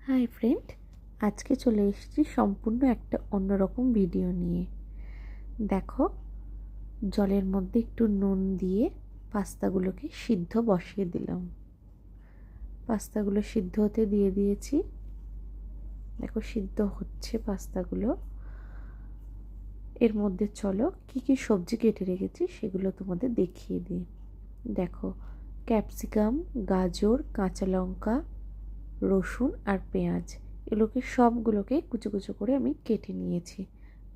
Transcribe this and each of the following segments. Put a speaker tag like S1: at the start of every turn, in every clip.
S1: Hi friend, আজকে চলে এসেছি সম্পূর্ণ একটা অন্যরকম ভিডিও নিয়ে। দেখো, জলের মধ্যে একটু নুন দিয়ে পাস্তাগুলোকে সিদ্ধ বসিয়ে দিলাম। পাস্তাগুলো সিদ্ধ হতে দিয়ে দিয়েছি। দেখো সিদ্ধ হচ্ছে পাস্তাগুলো। এর মধ্যে চলো কি কি সবজি কেটে রেখেছি সেগুলো তোমাদের দেখিয়ে দিই। দেখো, ক্যাপসিকাম, গাজর, কাঁচা লঙ্কা, রসুন আর পেঁয়াজ, এগুলোকে সবগুলোকে কুচো কুচো করে আমি কেটে নিয়েছি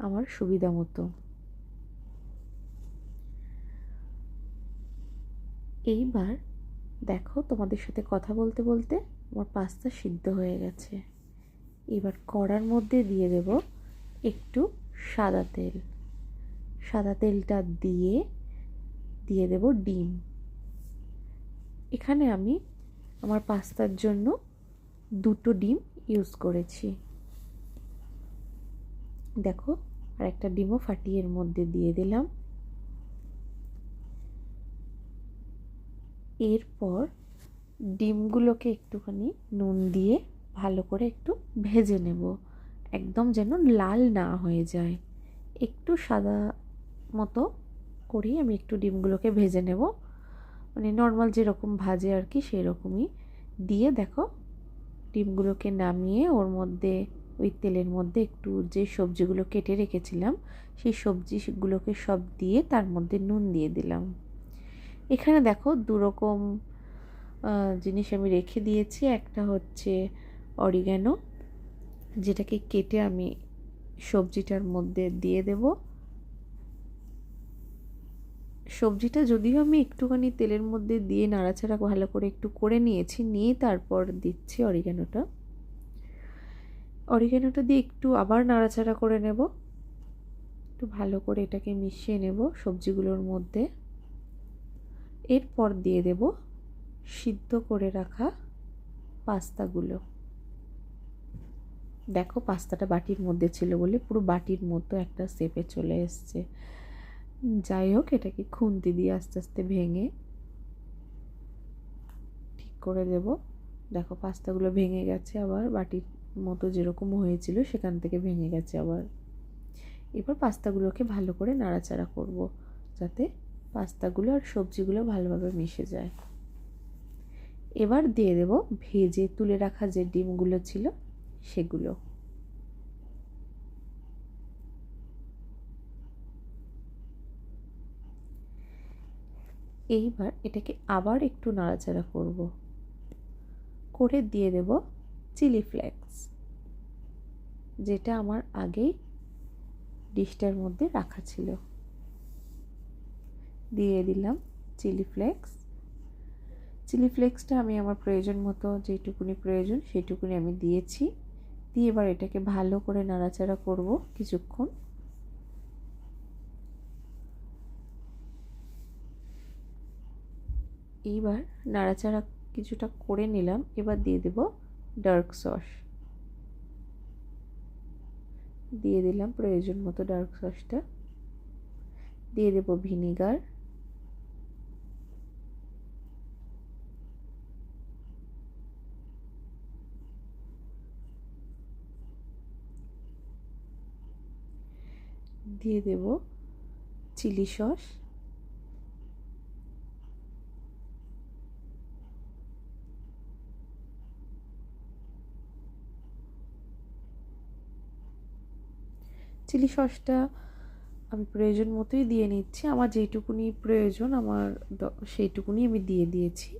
S1: আমার সুবিধা মতো। এইবার দেখো, তোমাদের সাথে কথা বলতে বলতে আমার পাস্তা সিদ্ধ হয়ে গেছে। এবার কড়ার মধ্যে দিয়ে দেব একটু সাদা তেল। সাদা তেলটা দিয়ে দিয়ে দেব ডিম। এখানে আমি আমার পাস্তার জন্য 2টো ডিম ইউজ করেছি। দেখো, আর একটা ডিমও ফাটিয়ে এর মধ্যে দিয়ে দিলাম। এরপর ডিমগুলোকে একটুখানি নুন দিয়ে ভালো করে একটু ভেজে নেব, একদম যেন লাল না হয়ে যায়। একটু সাদা মতো করেই আমি একটু ডিমগুলোকে ভেজে নেব, মানে নর্মাল যেরকম ভাজে আর কি সেই রকমই দিয়ে। দেখো, ডিমগুলোকে নামিয়ে ওর মধ্যে ওই তেলের মধ্যে একটু যে সবজিগুলো কেটে রেখেছিলাম সেই সবজিগুলোকে সব দিয়ে তার মধ্যে নুন দিয়ে দিলাম। এখানে দেখো দুরকম জিনিস আমি রেখে দিয়েছি। একটা হচ্ছে অরিগ্যানো, যেটাকে কেটে আমি সবজিটার মধ্যে দিয়ে দেব। সবজিটা যদিও আমি একটুখানি তেলের মধ্যে দিয়ে নাড়াচাড়া ভালো করে একটু করে নিয়েছি, নিয়ে তারপর দিচ্ছি অরিগ্যানোটা। অরিগ্যানোটা দিয়ে একটু আবার নাড়াচাড়া করে নেব, একটু ভালো করে এটাকে মিশিয়ে নেব সবজিগুলোর মধ্যে। এরপর দিয়ে দেব সিদ্ধ করে রাখা পাস্তাগুলো। দেখো, পাস্তাটা বাটির মধ্যে ছিল বলে পুরো বাটির মতো একটা শেপে চলে এসছে। যাই হোক, এটাকে খুন্তি দিয়ে আস্তে আস্তে ভেঙে ঠিক করে দেব। দেখো, পাস্তাগুলো ভেঙে গেছে, আবার বাটির মতো যেরকম হয়েছিল সেখান থেকে ভেঙে গেছে আবার। এবার পাস্তাগুলোকে ভালো করে নাড়াচাড়া করব যাতে পাস্তাগুলো আর সবজিগুলো ভালোভাবে মিশে যায়। এবার দিয়ে দেব ভেজে তুলে রাখা যে ডিমগুলো ছিল সেগুলো। এইবার এটাকে আবার একটু নাড়াচাড়া করব, করে দিয়ে দেব চিলি ফ্লেক্স, যেটা আমার আগেই ডিশটার মধ্যে রাখা ছিল। দিয়ে দিলাম চিলি ফ্লেক্স। চিলি ফ্লেক্সটা আমি আমার প্রয়োজন মতো যেটুকুনি প্রয়োজন সেইটুকুনি আমি দিয়েছি। দিয়ে এবার এটাকে ভালো করে নাড়াচাড়া করব কিছুক্ষণ। এইবার নাড়াচাড়া কিছুটা করে নিলাম। এবার দিয়ে দেব ডার্ক সস। দিয়ে দিলাম প্রয়োজন মতো ডার্ক সসটা। দিয়ে দেব ভিনিগার। দিয়ে দেব চিলি সস। চিলি সসটা আমি প্রয়োজন মতোই দিয়ে নিচ্ছি, আমার যেইটুকুনি প্রয়োজন আমার সেইটুকুনি আমি দিয়ে দিয়েছি।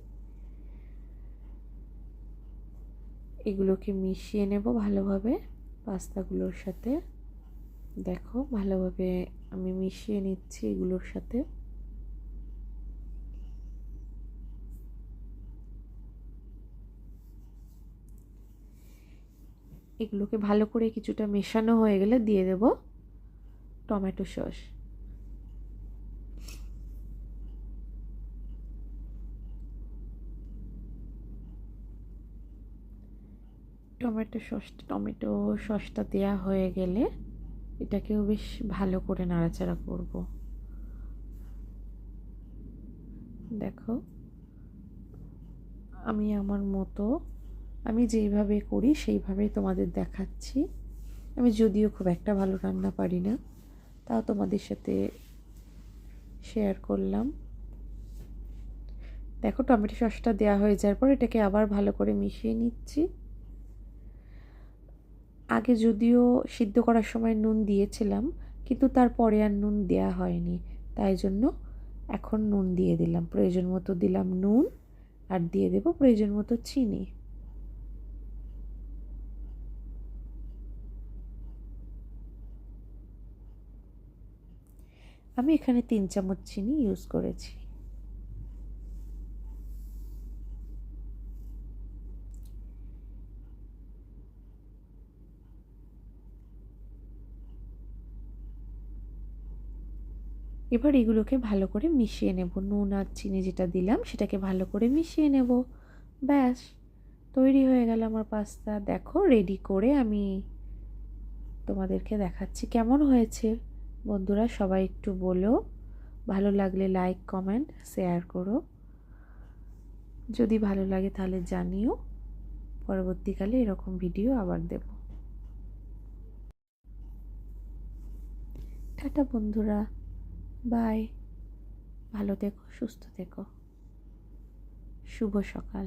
S1: এগুলোকে মিশিয়ে নেব ভালোভাবে পাস্তাগুলোর সাথে। দেখো, ভালোভাবে আমি মিশিয়ে নিচ্ছি এগুলোর সাথে। এগুলোকে ভালো করে কিছুটা মেশানো হয়ে গেলে দিয়ে দেব টমেটো সস। টমেটো সসটা দেয়া হয়ে গেলে এটাকেও বেশ ভালো করে নাড়াচাড়া করব। দেখো, আমি আমার মতো আমি যেইভাবে করি সেইভাবেই তোমাদের দেখাচ্ছি। আমি যদিও খুব একটা ভালো রান্না পারি না, তাও তোমাদের সাথে শেয়ার করলাম। দেখো টমেটো সসটা দেওয়া হয়ে যাওয়ার পর এটাকে আবার ভালো করে মিশিয়ে নিচ্ছি। আগে যদিও সিদ্ধ করার সময় নুন দিয়েছিলাম, কিন্তু তারপরে আর নুন দেওয়া হয়নি, তাই জন্য এখন নুন দিয়ে দিলাম। প্রয়োজন মতো দিলাম নুন, আর দিয়ে দেব প্রয়োজন মতো চিনি। আমি এখানে 3 চামচ চিনি ইউজ করেছি। এবার এগুলোকে ভালো করে মিশিয়ে নেব। নুন আর চিনি যেটা দিলাম সেটাকে ভালো করে মিশিয়ে নেব। ব্যাস, তৈরি হয়ে গেল আমার পাস্তা। দেখো রেডি করে আমি তোমাদেরকে দেখাচ্ছি কেমন হয়েছে। বন্ধুরা সবাই একটু বলো, ভালো লাগলে লাইক কমেন্ট শেয়ার করো। যদি ভালো লাগে তাহলে জানিও, পরবর্তীকালে এরকম ভিডিও আবার দেব। টাটা বন্ধুরা, বাই। ভালো থেকো, সুস্থ থেকো। শুভ সকাল।